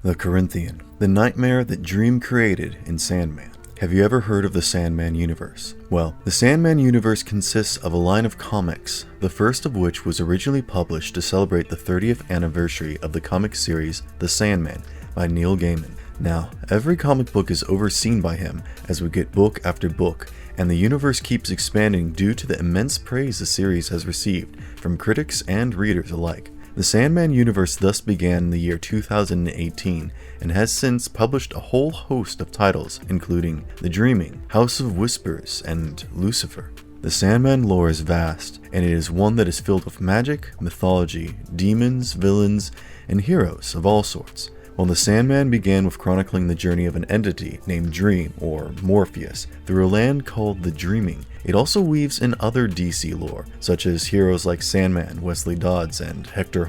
The Corinthian, the nightmare that Dream created in Sandman. Have you ever heard of the Sandman Universe? Well, the Sandman Universe consists of a line of comics, the first of which was originally published to celebrate the 30th anniversary of the comic series The Sandman by Neil Gaiman. Now, every comic book is overseen by him as we get book after book, and the universe keeps expanding due to the immense praise the series has received from critics and readers alike. The Sandman Universe thus began in the year 2018 and has since published a whole host of titles, including The Dreaming, House of Whispers, and Lucifer. The Sandman lore is vast, and it is one that is filled with magic, mythology, demons, villains, and heroes of all sorts. While the Sandman began with chronicling the journey of an entity named Dream, or Morpheus, through a land called the Dreaming, it also weaves in other DC lore, such as heroes like Sandman, Wesley Dodds, and Hector.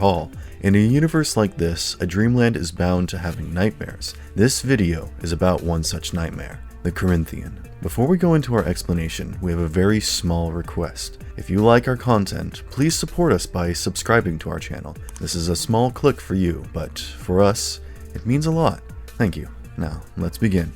In a universe like this, a dreamland is bound to having nightmares. This video is about one such nightmare, the Corinthian. Before we go into our explanation, we have a very small request. If you like our content, please support us by subscribing to our channel. This is a small click for you, but for us, it means a lot. Thank you. Now, let's begin.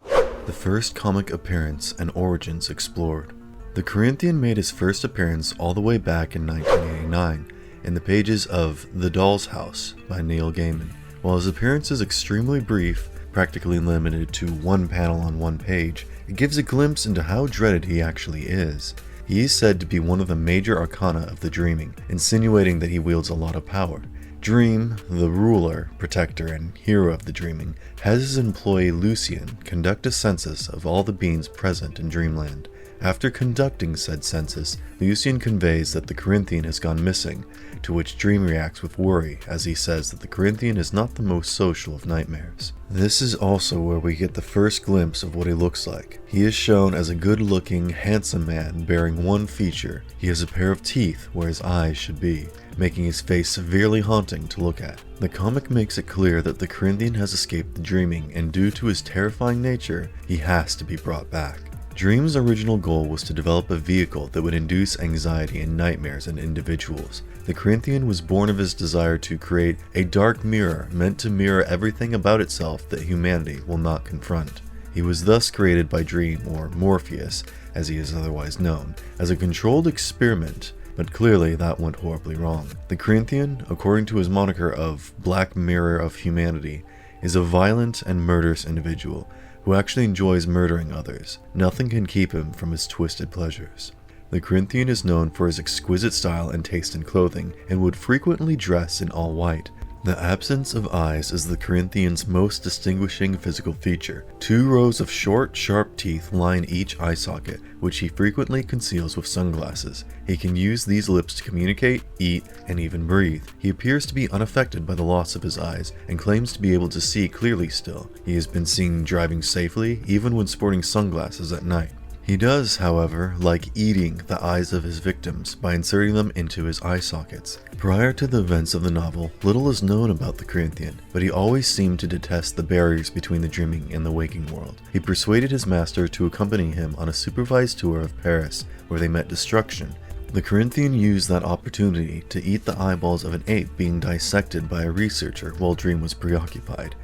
The first comic appearance and origins explored. The Corinthian made his first appearance all the way back in 1989 in the pages of The Doll's House by Neil Gaiman. While his appearance is extremely brief, practically limited to one panel on one page, it gives a glimpse into how dreaded he actually is. He is said to be one of the major arcana of the Dreaming, insinuating that he wields a lot of power. Dream, the ruler, protector, and hero of the Dreaming, has his employee Lucian conduct a census of all the beings present in Dreamland. After conducting said census, Lucian conveys that the Corinthian has gone missing, to which Dream reacts with worry as he says that the Corinthian is not the most social of nightmares. This is also where we get the first glimpse of what he looks like. He is shown as a good-looking, handsome man bearing one feature. He has a pair of teeth where his eyes should be, making his face severely haunting to look at. The comic makes it clear that the Corinthian has escaped the Dreaming, and due to his terrifying nature, he has to be brought back. Dream's original goal was to develop a vehicle that would induce anxiety and nightmares in individuals. The Corinthian was born of his desire to create a dark mirror meant to mirror everything about itself that humanity will not confront. He was thus created by Dream, or Morpheus, as he is otherwise known, as a controlled experiment, but clearly that went horribly wrong. The Corinthian, according to his moniker of Black Mirror of Humanity, is a violent and murderous individual who actually enjoys murdering others. Nothing can keep him from his twisted pleasures. The Corinthian is known for his exquisite style and taste in clothing, and would frequently dress in all white. The absence of eyes is the Corinthian's most distinguishing physical feature. 2 rows of short, sharp teeth line each eye socket, which he frequently conceals with sunglasses. He can use these lips to communicate, eat, and even breathe. He appears to be unaffected by the loss of his eyes, and claims to be able to see clearly still. He has been seen driving safely, even when sporting sunglasses at night. He does, however, like eating the eyes of his victims by inserting them into his eye sockets. Prior to the events of the novel, little is known about the Corinthian, but he always seemed to detest the barriers between the dreaming and the waking world. He persuaded his master to accompany him on a supervised tour of Paris, where they met destruction. The Corinthian used that opportunity to eat the eyeballs of an ape being dissected by a researcher while Dream was preoccupied.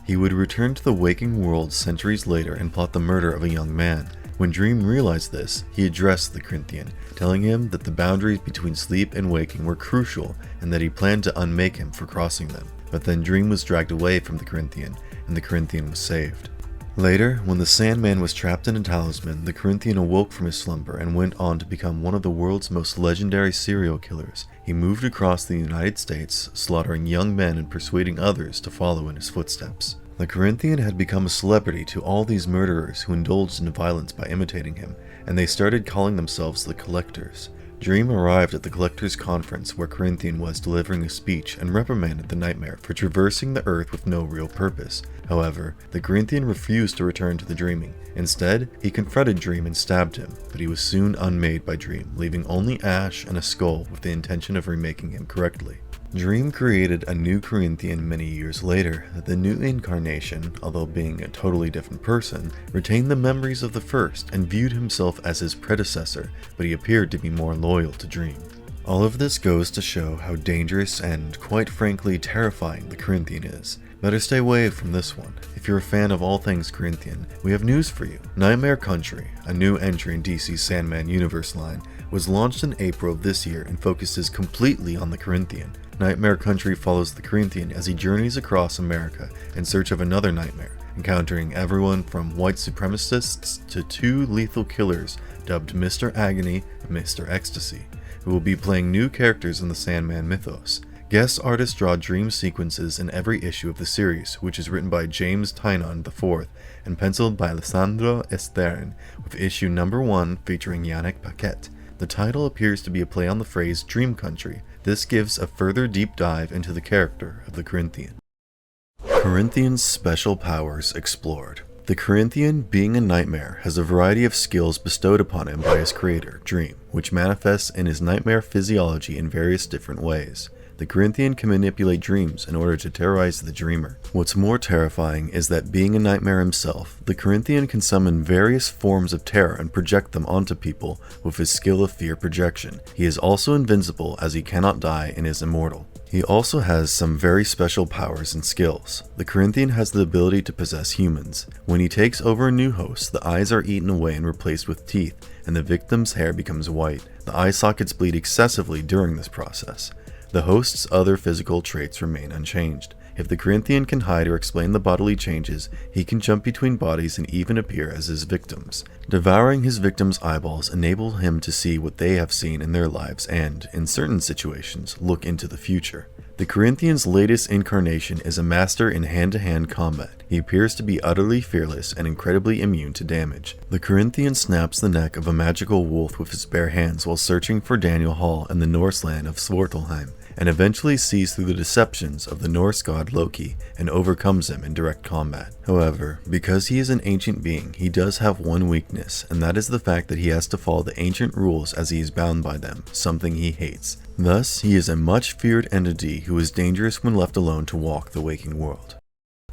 He would return to the waking world centuries later and plot the murder of a young man. When Dream realized this, he addressed the Corinthian, telling him that the boundaries between sleep and waking were crucial and that he planned to unmake him for crossing them. But then Dream was dragged away from the Corinthian, and the Corinthian was saved. Later, when the Sandman was trapped in a talisman, the Corinthian awoke from his slumber and went on to become one of the world's most legendary serial killers. He moved across the United States, slaughtering young men and persuading others to follow in his footsteps. The Corinthian had become a celebrity to all these murderers who indulged in violence by imitating him, and they started calling themselves the Collectors. Dream arrived at the Collectors' Conference where Corinthian was delivering a speech and reprimanded the Nightmare for traversing the earth with no real purpose. However, the Corinthian refused to return to the Dreaming. Instead, he confronted Dream and stabbed him, but he was soon unmade by Dream, leaving only ash and a skull with the intention of remaking him correctly. Dream created a new Corinthian many years later. The new incarnation, although being a totally different person, retained the memories of the first and viewed himself as his predecessor, but he appeared to be more loyal to Dream. All of this goes to show how dangerous and, quite frankly, terrifying the Corinthian is. Better stay away from this one. If you're a fan of all things Corinthian, we have news for you. Nightmare Country, a new entry in DC's Sandman Universe line, was launched in April of this year and focuses completely on the Corinthian. Nightmare Country follows the Corinthian as he journeys across America in search of another nightmare, encountering everyone from white supremacists to two lethal killers dubbed Mr. Agony and Mr. Ecstasy, who will be playing new characters in the Sandman mythos. Guest artists draw dream sequences in every issue of the series, which is written by James Tynion IV and penciled by Alessandro Estern, with issue number 1 featuring Yannick Paquette. The title appears to be a play on the phrase Dream Country. This gives a further deep dive into the character of the Corinthian. Corinthian's special powers explored. The Corinthian, being a nightmare, has a variety of skills bestowed upon him by his creator, Dream, which manifests in his nightmare physiology in various different ways. The Corinthian can manipulate dreams in order to terrorize the dreamer. What's more terrifying is that, being a nightmare himself, the Corinthian can summon various forms of terror and project them onto people with his skill of fear projection. He is also invincible, as he cannot die and is immortal. He also has some very special powers and skills. The Corinthian has the ability to possess humans. When he takes over a new host, the eyes are eaten away and replaced with teeth, and the victim's hair becomes white. The eye sockets bleed excessively during this process. The host's other physical traits remain unchanged. If the Corinthian can hide or explain the bodily changes, he can jump between bodies and even appear as his victims. Devouring his victims' eyeballs enable him to see what they have seen in their lives and, in certain situations, look into the future. The Corinthian's latest incarnation is a master in hand-to-hand combat. He appears to be utterly fearless and incredibly immune to damage. The Corinthian snaps the neck of a magical wolf with his bare hands while searching for Daniel Hall in the Norse land of Svartalheim, and eventually sees through the deceptions of the Norse god Loki and overcomes him in direct combat. However, because he is an ancient being, he does have one weakness, and that is the fact that he has to follow the ancient rules as he is bound by them, something he hates. Thus, he is a much feared entity who is dangerous when left alone to walk the waking world.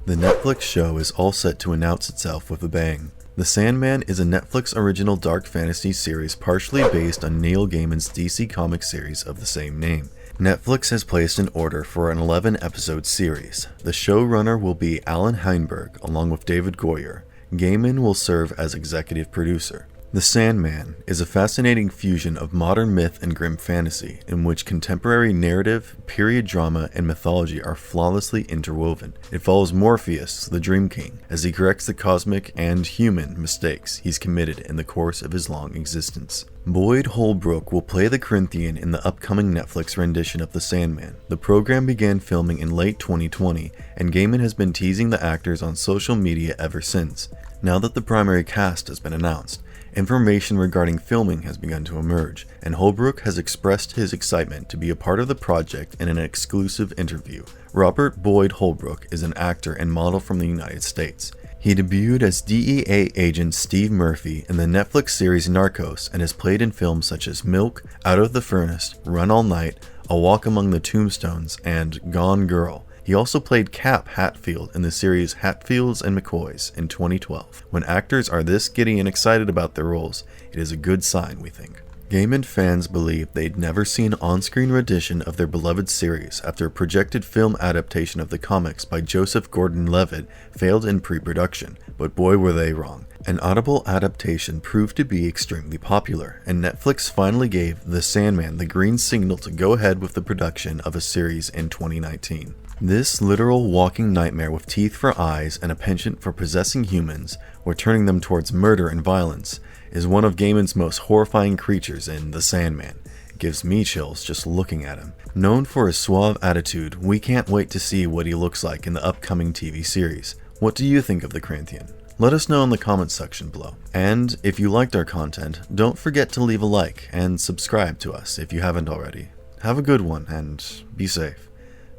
The Netflix show is all set to announce itself with a bang. The Sandman is a Netflix original dark fantasy series partially based on Neil Gaiman's DC Comics series of the same name. Netflix has placed an order for an 11-episode series. The showrunner will be Alan Heinberg along with David Goyer. Gaiman will serve as executive producer. The Sandman is a fascinating fusion of modern myth and grim fantasy, in which contemporary narrative, period drama, and mythology are flawlessly interwoven. It follows Morpheus, the Dream King, as he corrects the cosmic and human mistakes he's committed in the course of his long existence. Boyd Holbrook will play the Corinthian in the upcoming Netflix rendition of The Sandman. The program began filming in late 2020, and Gaiman has been teasing the actors on social media ever since. Now that the primary cast has been announced, information regarding filming has begun to emerge, and Holbrook has expressed his excitement to be a part of the project in an exclusive interview. Robert Boyd Holbrook is an actor and model from the United States. He debuted as DEA agent Steve Murphy in the Netflix series Narcos and has played in films such as Milk, Out of the Furnace, Run All Night, A Walk Among the Tombstones, and Gone Girl. He also played Cap Hatfield in the series Hatfields and McCoys in 2012. When actors are this giddy and excited about their roles, it is a good sign, we think. Gaiman fans believe they'd never see an on-screen rendition of their beloved series after a projected film adaptation of the comics by Joseph Gordon-Levitt failed in pre-production, but boy were they wrong. An Audible adaptation proved to be extremely popular, and Netflix finally gave The Sandman the green signal to go ahead with the production of a series in 2019. This literal walking nightmare with teeth for eyes and a penchant for possessing humans, or turning them towards murder and violence, is one of Gaiman's most horrifying creatures in The Sandman. It gives me chills just looking at him. Known for his suave attitude, we can't wait to see what he looks like in the upcoming TV series. What do you think of the Corinthian? Let us know in the comments section below. And if you liked our content, don't forget to leave a like and subscribe to us if you haven't already. Have a good one and be safe.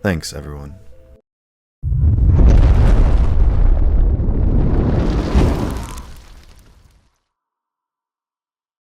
Thanks, everyone.